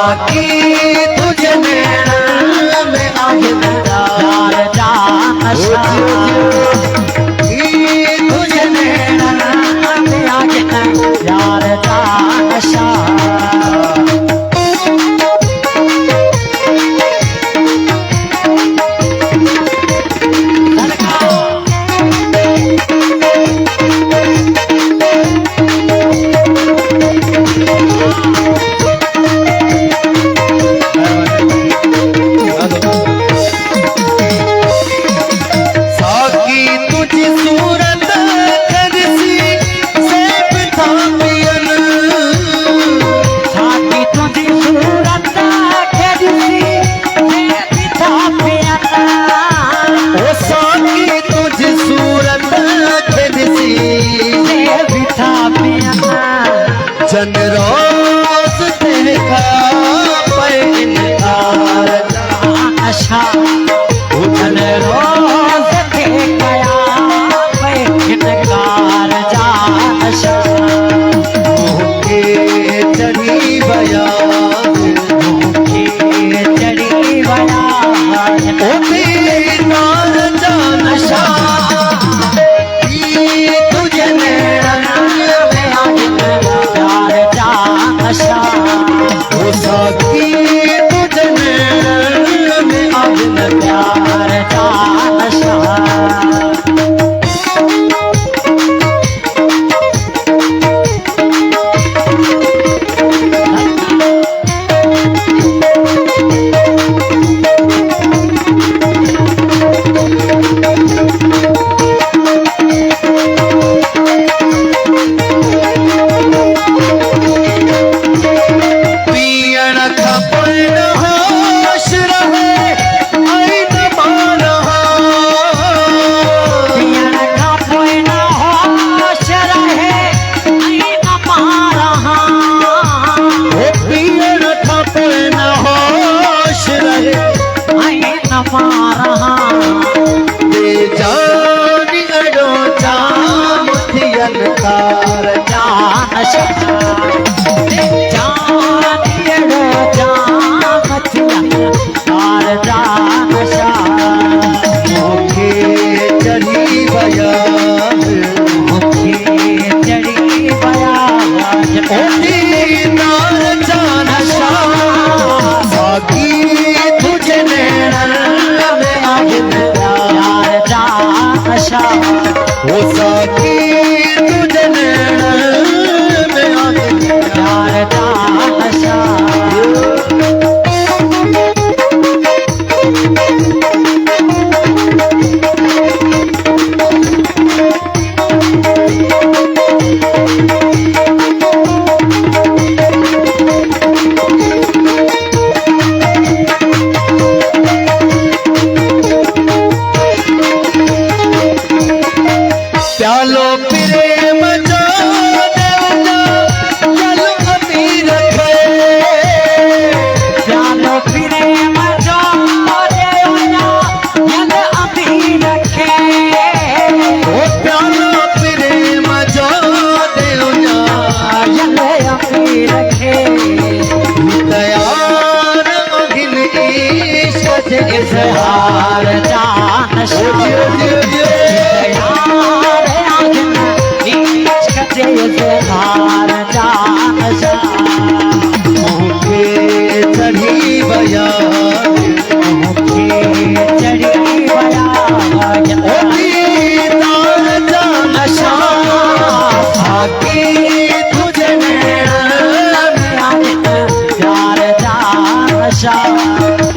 साकी तुझे नैना में आग प्यार जा नशा तुझे नैना में आग प्यार जा नशा जन रोज देखा पर इनकार नशा जन रोज देखा पर इनकार जा नशा मुझे चढ़ी बया मुझे चढ़ी बया नार जा नशा तुझे नैना वो साकी तुझे नैना में आग प्यार जा नशा कार जा नशा कार जा नशा मुझे चढ़ी बया मुझे चढ़ी बया नार जा नशा साकी तुझे नैना में आग प्यार जा नशा वो साकी तुझे नैना में आग प्यार जा नशा प्यालो प्रेम जो चलो अमीर रखे प्यालो प्रेम जो चलो अमीर रखे ओ प्यालो प्रेम जो चलो अमीर रखे तैयार अगिन इश्क से इजहार जा नशा इजहार जा नशा मुझे चढ़ी बया मुझे चढ़ी बया नार जा नशा साकी तुझे नैना में आग प्यार जा नशा